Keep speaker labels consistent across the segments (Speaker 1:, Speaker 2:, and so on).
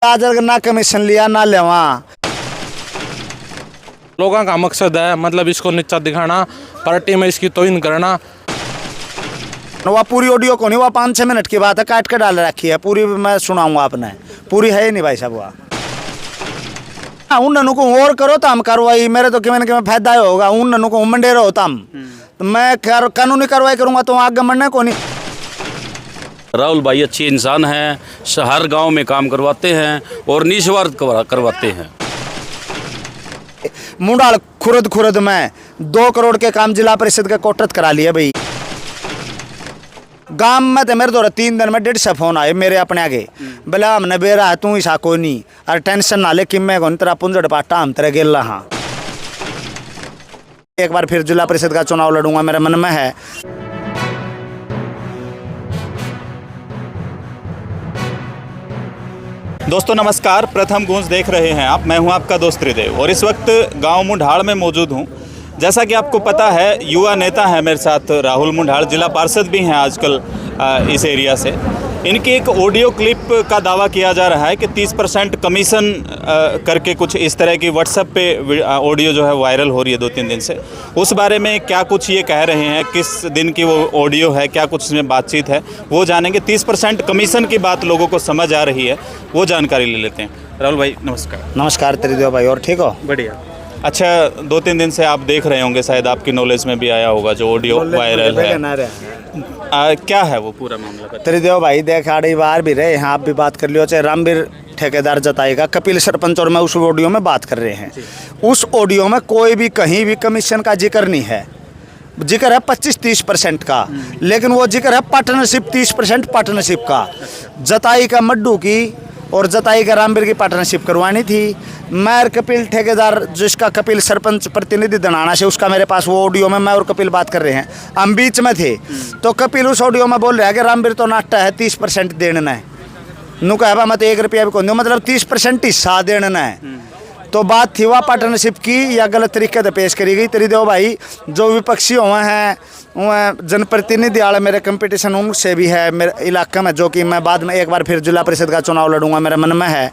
Speaker 1: आज अगर ना कमीशन लिया ना लेवा।
Speaker 2: लोगों का मकसद है मतलब इसको नीचा दिखाना, पार्टी में इसकी तौहीन करना।
Speaker 1: वह पूरी ऑडियो को नहीं, वह 5-6 मिनट की बात है, काट के डाल रखी है। पूरी मैं सुनाऊंगा आपने, पूरी है ही नहीं भाई साहब। वह उन ननू को और करो तो हम कार्रवाई, मेरे तो कि फायदा होगा। उन ननू को मंडे रहो तम तो मैं कानूनी कार्रवाई करूंगा तो आगे मरने को नहीं।
Speaker 3: राहुल भाई अच्छे इंसान हैं, हर गांव में काम करवाते हैं और निस्वार्थ करवाते हैं।
Speaker 1: मुंडाल खुरद में 2 करोड़ के काम जिला परिषद के कोटरत करा लिए भाई। गांव में तो मेरे द्वारा 3 दिन में 150 फोन आए मेरे अपने आगे, बोले हमने बेरा है तू ऐसा कोई नहीं, अरे टेंशन ना ले कि मैं कौन तेरा पुंजड़ पाटा हम तेरे गेल रहा। एक बार फिर जिला परिषद का चुनाव लड़ूंगा, मेरे मन में है।
Speaker 4: दोस्तों नमस्कार, प्रथम गूंज देख रहे हैं आप। मैं हूं आपका दोस्त त्रिदेव और इस वक्त गांव मुंडाल में मौजूद हूं। जैसा कि आपको पता है, युवा नेता है मेरे साथ राहुल मुंडाल, जिला पार्षद भी हैं आजकल इस एरिया से। इनकी एक ऑडियो क्लिप का दावा किया जा रहा है कि 30% कमीशन करके कुछ इस तरह की व्हाट्सएप पे ऑडियो जो है वायरल हो रही है 2-3 दिन से। उस बारे में क्या कुछ ये कह रहे हैं, किस दिन की वो ऑडियो है, क्या कुछ इसमें बातचीत है, वो जानेंगे। 30% कमीशन की बात लोगों को समझ आ रही है, वो जानकारी ले लेते हैं। राहुल भाई नमस्कार।
Speaker 1: नमस्कार त्रिदेव भाई, और ठीक हो?
Speaker 4: बढ़िया। अच्छा, 2-3 दिन से आप देख रहे होंगे, शायद आपकी नॉलेज में भी आया होगा जो ऑडियो वायरल है। क्या है वो पूरा मामला?
Speaker 1: त्रिदेव भाई देख आड़ी बार भी रहे हैं, आप भी बात कर लियो, चाहे रामवीर ठेकेदार जताएगा, कपिल सरपंच और मैं उस ऑडियो में बात कर रहे हैं। उस ऑडियो में कोई भी कहीं भी कमीशन का जिक्र नहीं है। जिक्र है 25-30% का, लेकिन वो जिक्र है पार्टनरशिप 30% पार्टनरशिप का। जताई का मड्डू की और जताई का रामवीर की पार्टनरशिप करवानी थी। मैं कपिल ठेकेदार, जिसका कपिल सरपंच प्रतिनिधि दनाना से, उसका मेरे पास वो ऑडियो में मैं और कपिल बात कर रहे हैं, हम बीच में थे। तो कपिल उस ऑडियो में बोल रहा है कि रामवीर तो नाटा है, 30% देना है। नू कहा मत 1 रुपया भी कौन, मतलब 30% हिस्सा देना है। तो बात थी वह पार्टनरशिप की या गलत तरीके से पेश करी गई। त्रिदेव भाई जो विपक्षी हुए हैं, वह जनप्रतिनिधि वाले मेरे कंपटीशन उनसे भी है मेरे इलाके में, जो कि मैं बाद में एक बार फिर जिला परिषद का चुनाव लड़ूंगा, मेरे मन में है।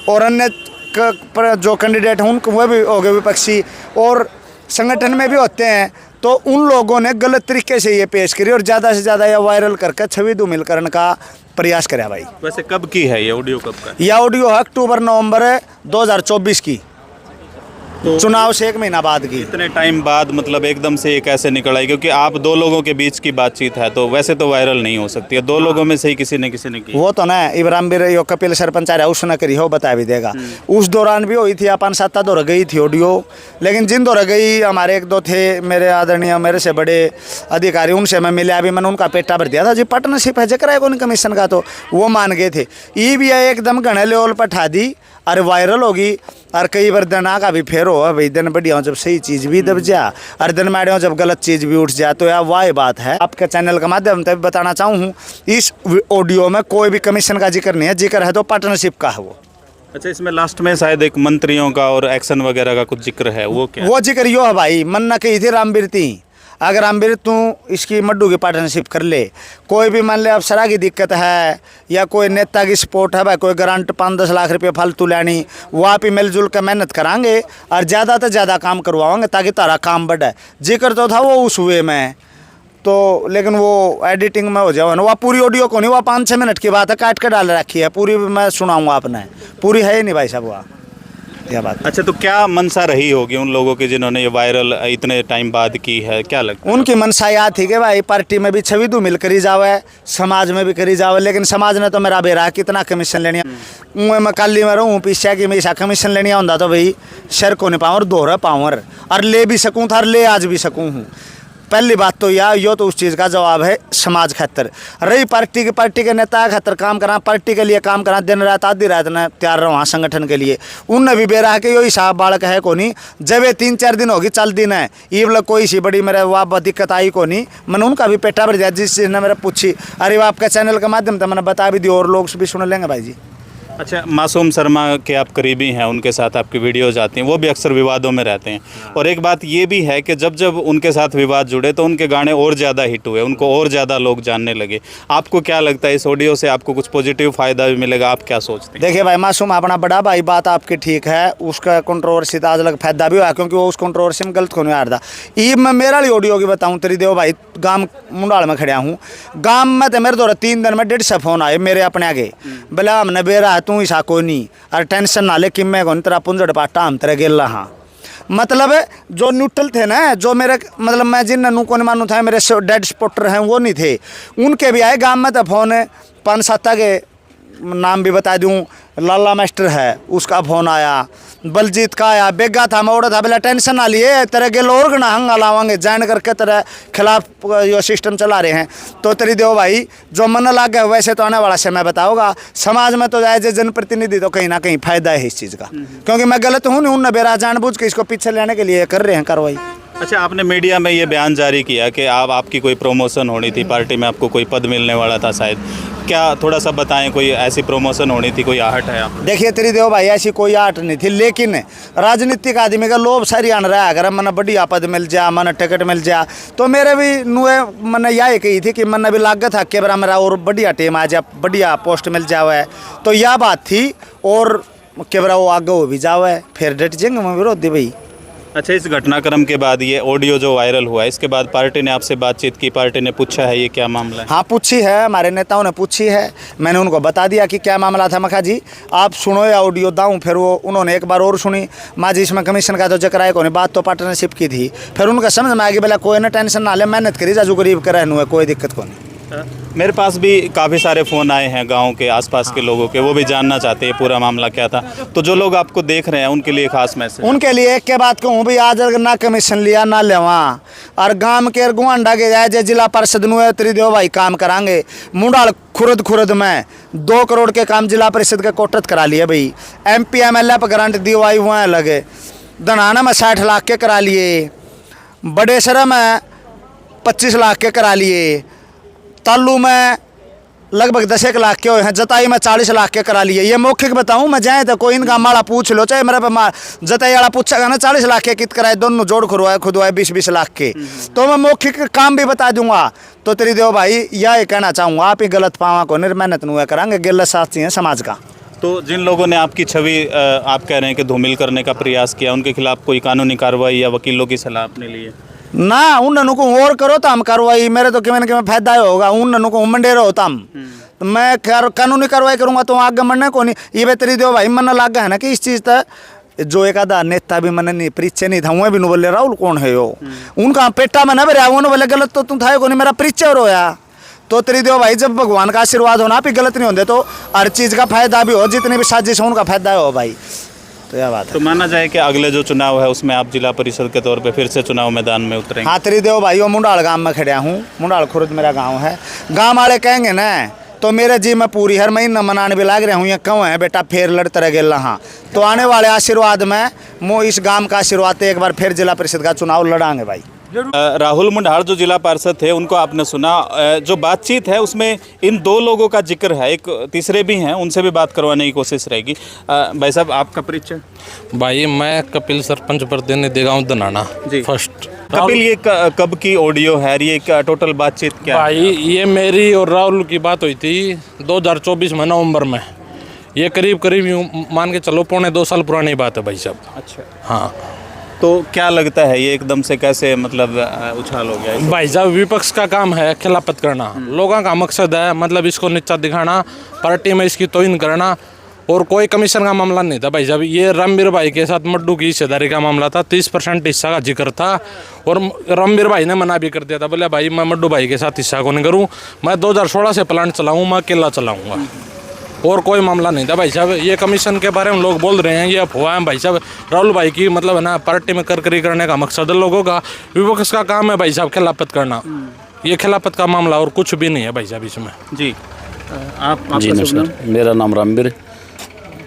Speaker 1: और अन्य जो कैंडिडेट हैं उनको वह भी हो गए विपक्षी, और संगठन में भी होते हैं। तो उन लोगों ने गलत तरीके से ये पेश करी और ज़्यादा से ज़्यादा यह वायरल करके छवि धूमिल करने का प्रयास कराया भाई।
Speaker 4: वैसे कब की है ये ऑडियो, कब का?
Speaker 1: यह ऑडियो है अक्टूबर-नवंबर 2024 की, तो चुनाव से 1 महीना बाद की।
Speaker 4: इतने टाइम बाद मतलब एकदम से ये कैसे निकल आई? क्योंकि आप 2 लोगों के बीच की बातचीत है, तो वैसे तो वायरल नहीं हो सकती है। 2 लोगों में से ही किसी ने की
Speaker 1: वो तो ना इब्राहिम भी रही हो, कपिल सरपंच आ रहा है, उसने करी हो, बता भी देगा। उस दौरान भी हुई थी, अपन 7 दौर गई थी ऑडियो। लेकिन जिन दौर गई, हमारे 1-2 थे मेरे आदरणीय, मेरे से बड़े अधिकारी, उनसे मैं मिला भी, मैंने उनका पेटा भर दिया था जी, पार्टनरशिप है जकरा है कौन कमीशन का, तो वो मान गए थे। ये भी एकदम घने लेवल पर ठा दी, अरे वायरल होगी। और कई बार दना का भी फेर हो भाई, दिन बढ़िया जब सही चीज़ भी दब जा, और दिन माड़ियों जब गलत चीज़ भी उठ जाए, तो यार वाह बात है। आपके चैनल के माध्यम से बताना चाहूँ, इस ऑडियो में कोई भी कमीशन का जिक्र नहीं है, जिक्र है तो पार्टनरशिप का है वो।
Speaker 4: अच्छा, इसमें लास्ट में शायद एक मंत्रियों का और एक्शन वगैरह का कुछ जिक्र है, वो क्या?
Speaker 1: वो जिक्र यो है भाई, मन न कही थी रामवीर थी, अगर रामवीर तू इसकी मड्डू की पार्टनरशिप कर ले, कोई भी मान ले अफसरा की दिक्कत है या कोई नेता की सपोर्ट है भाई, कोई ग्रांट 5-10 लाख रुपये फालतू लेनी, वो आप ही मिलजुल कर मेहनत कराएंगे और ज़्यादा से ज़्यादा काम करवाएंगे ताकि तारा काम बढ़े। जिक्र तो था वो उस हुए में, तो लेकिन वो एडिटिंग में हो जाओ ना, वह पूरी ऑडियो को नहीं, वह 5-6 मिनट की बात है, काट के डाल रखी है। पूरी मैं सुनाऊँगा आपने, पूरी है ही नहीं भाई साहब वह यह बात।
Speaker 4: अच्छा, तो क्या मनसा रही होगी उन लोगों की जिन्होंने ये वायरल इतने टाइम बाद की है, क्या लगता है?
Speaker 1: उनकी मनसा याद थी कि भाई पार्टी में भी छवि धूमिल करी जावे, समाज में भी करी जावे, लेकिन समाज ने तो मेरा बेरा कितना कमीशन लेनी है। मैं काली में रहूँ पीछे की मैं कमीशन लेनी होता तो भाई शर को नहीं पाऊँ, दोहरा पाऊँ और ले भी सकूँ था और ले आज भी सकूँ हूँ। पहली बात तो यो तो उस चीज़ का जवाब है समाज खातर। रही पार्टी के नेता खातर काम करा, पार्टी के लिए काम करा, दिन रात आधी रात ने तैयार रहा संगठन के लिए। उनने भी बेरा के यो हिसाब बालक है को नहीं, जब ये 3-4 दिन होगी चल दिन है, ये वाला कोई सी बड़ी मेरे वाह दिक्कत आई को नहीं। मैंने उनका भी पेटा भर दिया, जिस चीज़ ने मेरे पूछी, अरे वो आपके चैनल के माध्यम से मैंने बता भी दी और लोग भी सुन लेंगे भाई जी।
Speaker 4: अच्छा, मासूम शर्मा के आप करीबी हैं, उनके साथ आपकी वीडियोज आती हैं, वो भी अक्सर विवादों में रहते हैं। और एक बात ये भी है कि जब जब उनके साथ विवाद जुड़े तो उनके गाने और ज़्यादा हिट हुए, उनको और ज़्यादा लोग जानने लगे। आपको क्या लगता है इस ऑडियो से आपको कुछ पॉजिटिव फ़ायदा भी मिलेगा? आप क्या सोचते हैं?
Speaker 1: देखिए भाई मासूम अपना बड़ा भाई, बात आपकी ठीक है, उसका कंट्रोवर्सी तो आज लग फायदा भी हुआ क्योंकि वो उस कंट्रोवर्सी में गलत होने आ रहा था। ये मैं मेरा वाली ऑडियो की बताऊँ तेरी देव भाई, गांव मुंडाल में खड़ा हूँ, गांव में तो मेरे द्वारा 3 दिन में 150 फोन आए मेरे अपने आगे, बोला हमने बेरा तू ही सा कोई नहीं, अरे टेंशन ना ले कि मैं कौन तेरा पुंजड़ पाटा हम तेरे गेला। हाँ मतलब जो न्यूट्रल थे ना, जो मेरे मतलब मैं जिन ननू को नहीं मानू था, मेरे डेड सपोर्टर हैं वो नहीं थे, उनके भी आए गांव में तो फोन 5-7 के नाम भी बता दूं, लाला मास्टर है उसका फ़ोन आया, बलजीत का आया, बेगा था मैं था, बोला टेंशन ना लिए तेरे गेल और गना हंगा लावांगे, जान करके तेरे खिलाफ जो सिस्टम चला रहे हैं। तो तेरी देव भाई जो मन लग गया वैसे तो आने वाला समय बताओगा। समाज में तो एज ए जनप्रतिनिधि तो कहीं ना कहीं फ़ायदा है इस चीज़ का, क्योंकि मैं गलत हूँ नहीं, उन बेरा जानबूझ के इसको पीछे लेने के लिए कर रहे हैं कार्रवाई।
Speaker 4: अच्छा, आपने मीडिया में ये बयान जारी किया कि आपकी कोई प्रमोशन होनी थी, पार्टी में आपको कोई पद मिलने वाला था शायद, क्या थोड़ा सा बताएं, कोई ऐसी प्रमोशन होनी थी, कोई आहट है आप? देखिए
Speaker 1: तेरी देव भाई ऐसी कोई आहट नहीं थी, लेकिन राजनीतिक आदमी का लोभ सारी आन रहा है, अगर मन बढ़िया पद मिल जा, मन टिकट मिल जा, तो मेरे भी नुए मन यही कही थी कि मन भी लागत था कि मेरा और बढ़िया टीम आ जा, बढ़िया पोस्ट मिल जावे, तो यह बात थी। और केवरा वो आगे हो भी जावे, फिर डट जाएंगे मैं विरोधी भाई।
Speaker 4: अच्छा, इस घटनाक्रम के बाद ये ऑडियो जो वायरल हुआ, इसके बाद पार्टी ने आपसे बातचीत की, पार्टी ने पूछा है ये क्या मामला है?
Speaker 1: हाँ पूछी है, हमारे नेताओं ने पूछी है, मैंने उनको बता दिया कि क्या मामला था। मखा जी आप सुनो या ऑडियो दाऊँ, फिर वो उन्होंने एक बार और सुनी। माँ जी इसमें कमीशन का तो जिक्र है, कोई बात तो पार्टनरशिप की थी, फिर उनका समझ में आ गई, बोला कोई ना टेंशन ना ले, मेहनत करी जाजू गरीब के रहने हुए, कोई दिक्कत को नहीं।
Speaker 4: मेरे पास भी काफ़ी सारे फ़ोन आए हैं गांव के आसपास के लोगों के, वो भी जानना चाहते हैं पूरा मामला क्या था। तो जो लोग आपको देख रहे हैं उनके लिए खास मैसेज?
Speaker 1: उनके लिए एक के बात कहूँ भाई, आज अगर ना कमीशन लिया ना लेवा, और गांव के गुआंडा के जाए जे जिला परिषद नु तेरी देव भाई काम करांगे। मुंडाल खुरद में 2 करोड़ के काम जिला परिषद के कोटत करा लिए भाई, MP MLA पर गारंटी दी हुई वहाँ लगे, दनाना में 60 लाख के करा लिए, बड़े सरा में 25 लाख के करा लिए, तालू में लगभग 10 लाख के हुए हैं, जताई में 40 लाख के करा लिए। ये मौखिक बताऊं मैं, जाए तो कोई इनका माड़ा पूछ लो, चाहे मेरे पे जताई वाला पूछेगा ना 40 लाख के कित कराए, दोनों जोड़ खुदवाए 20-20 लाख के, तो मैं मौखिक काम भी बता दूंगा। तो तेरी देव भाई यह कहना चाहूँगा, आप ही गलत पावा को निर्मेहनत नुआ कराएंगे, गलत साथी हैं समाज का।
Speaker 4: तो जिन लोगों ने आपकी छवि आप कह रहे हैं कि धूमिल करने का प्रयास किया, उनके खिलाफ कोई कानूनी कार्रवाई या वकीलों की सलाह आपने ली है?
Speaker 1: ना उन ननू को और करो तो हम कार्रवाई, मेरे तो कि फायदा होगा, उन ननू को मंडे रहो तम, तो मैं कानूनी कार्रवाई करूँगा तो आगे मरने को नहीं। ये बेतरी दो भाई मन लग गया है ना कि इस चीज़ तक जो एक आधा नेता भी मन नहीं परिचय नहीं था, वह भी बोले राहुल कौन है वो, उनका पेटा में न भरा, उन्होंने बोले गलत तो तुम था को नहीं, मेरा परिचय रोया। तो तेरी देव भाई जब भगवान का आशीर्वाद होना, आप ही गलत नहीं होते तो हर चीज़ का फायदा भी हो, जितनी भी साजिश हो उनका फायदा हो भाई। तो यह बात है।
Speaker 4: तो माना जाए कि अगले जो चुनाव है उसमें आप जिला परिषद के तौर पे फिर से चुनाव मैदान में उतरेंगे?
Speaker 1: हाँ तेरी देव भाई, वो मुंडाल गांव में खड़ा हूँ, मुंडाल खुर्द मेरा गांव है। गांव वाले कहेंगे ना तो मेरे जी में पूरी हर महीना मनाने भी लाग रहा हूँ, ये क्यों है बेटा फिर लड़ते रह गए। हाँ तो आने वाले आशीर्वाद में मो इस गांव का आशीर्वाद एक बार फिर जिला परिषद का चुनाव लड़ांगे भाई।
Speaker 4: राहुल मुंडाल जो जिला पार्षद थे उनको आपने सुना, जो बातचीत है उसमें इन 2 लोगों का जिक्र है, एक तीसरे भी हैं, उनसे भी बात करवाने की कोशिश रहेगी। भाई साहब आपका परिचय?
Speaker 2: भाई मैं कपिल सरपंच प्रतिनिधि गाँव दनाना
Speaker 4: जी।
Speaker 2: फर्स्ट।
Speaker 4: कपिल ये कब की ऑडियो है, ये टोटल बातचीत क्या है?
Speaker 2: भाई ये मेरी और राहुल की बात हुई थी 2024 में नवंबर में, ये करीब यूँ मान के चलो 1.25-2 साल पुरानी बात है भाई साहब।
Speaker 4: अच्छा
Speaker 2: हाँ
Speaker 4: तो क्या लगता है ये एकदम से कैसे मतलब उछाल हो गया?
Speaker 2: भाई साहब विपक्ष का काम है खिलाफत करना, लोगों का मकसद है मतलब इसको नीचा दिखाना, पार्टी में इसकी तौहीन करना, और कोई कमीशन का मामला नहीं था भाई साहब। ये रामवीर भाई के साथ मड्डू की हिस्सेदारी का मामला था, 30% हिस्सा का जिक्र था, और रामवीर भाई ने मना भी कर दिया था, बोले भाई मैं मड्डू भाई के साथ हिस्सा को नहीं करूँ, मैं 2016 से प्लांट चलाऊँ, मैं अकेला चलाऊँगा, और कोई मामला नहीं था भाई साहब। ये कमीशन के बारे में लोग बोल रहे हैं, ये अफवाह है भाई साहब। राहुल भाई की मतलब है ना पार्टी में करकरी करने का मकसद है लोगों का, विपक्ष का काम है भाई साहब खिलाफत करना, ये खिलाफत का मामला और कुछ भी नहीं है भाई साहब इसमें।
Speaker 4: जी आप
Speaker 5: जी नमस्कार, मेरा नाम रामवीर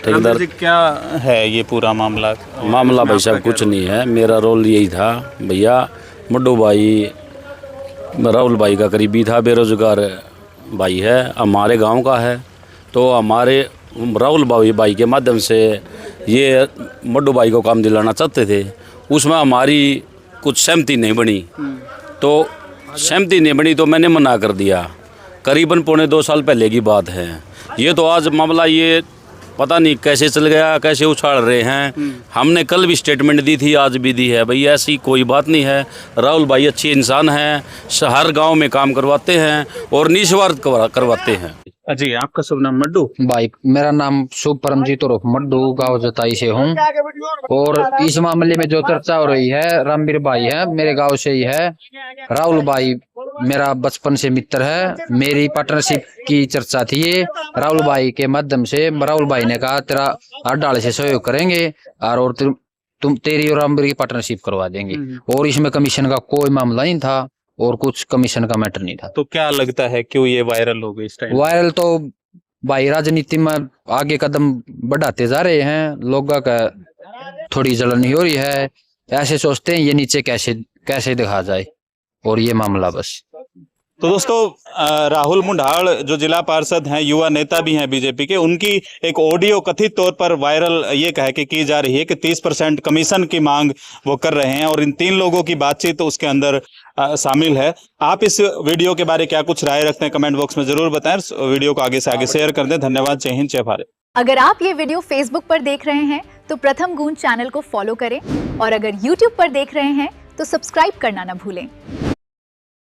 Speaker 5: ठेकेदार।
Speaker 4: जी क्या है ये पूरा मामला?
Speaker 5: भाई साहब कुछ नहीं है, मेरा रोल यही था भैया, मड्डू भाई राहुल भाई का करीबी था, बेरोजगार भाई है, हमारे गांव का है, तो हमारे राहुल भाई के माध्यम से ये मड्डू भाई को काम दिलाना चाहते थे, उसमें हमारी कुछ सहमति नहीं बनी। तो सहमति नहीं बनी तो मैंने मना कर दिया। करीबन 1.25 साल पहले की बात है। ये तो आज मामला ये पता नहीं कैसे चल गया, कैसे उछाल रहे हैं। हमने कल भी स्टेटमेंट दी थी, आज भी दी है। भैया ऐसी कोई बात नहीं है। राहुल भाई अच्छे इंसान हैं, हर गांव में काम करवाते हैं और निस्वार्थ करवाते हैं।
Speaker 4: जी, आपका शुभ नाम? मड्डू
Speaker 6: भाई मेरा नाम शुभ परमजीत उर्फ मड्डू, गाँव जताई से हूँ। और इस मामले में जो चर्चा हो रही है, रामवीर भाई है, मेरे गांव से ही है। राहुल भाई मेरा बचपन से मित्र है, मेरी पार्टनरशिप की चर्चा थी ये। राहुल भाई के माध्यम से राहुल भाई ने कहा तेरा अड्डाल से सहयोग करेंगे और तुम तेरी और रामवीर की पार्टनरशिप करवा देंगे। और इसमें कमीशन का कोई मामला नहीं था और कुछ कमीशन का मैटर नहीं था।
Speaker 4: तो क्या लगता है क्यों ये वायरल हो गई इस टाइम?
Speaker 6: वायरल तो भाई राजनीति में आगे कदम बढ़ाते जा रहे हैं, लोगों का थोड़ी जलन हो रही है। ऐसे सोचते हैं ये नीचे कैसे दिखा जाए, और ये मामला बस।
Speaker 4: तो दोस्तों, राहुल मुंढाल जो जिला पार्षद हैं, युवा नेता भी हैं बीजेपी के, उनकी एक ऑडियो कथित तौर पर वायरल ये कह के की जा रही है कि 30% कमीशन की मांग वो कर रहे हैं, और इन 3 लोगों की बातचीत उसके अंदर शामिल है। आप इस वीडियो के बारे क्या कुछ राय रखते हैं, कमेंट बॉक्स में जरूर बताएं। वीडियो को आगे से आगे शेयर कर दें। धन्यवाद। जय हिंद, जय भारत।
Speaker 7: अगर आप ये वीडियो फेसबुक पर देख रहे हैं तो प्रथम गूंज चैनल को फॉलो करें, और अगर यूट्यूब पर देख रहे हैं तो सब्सक्राइब करना न भूलें।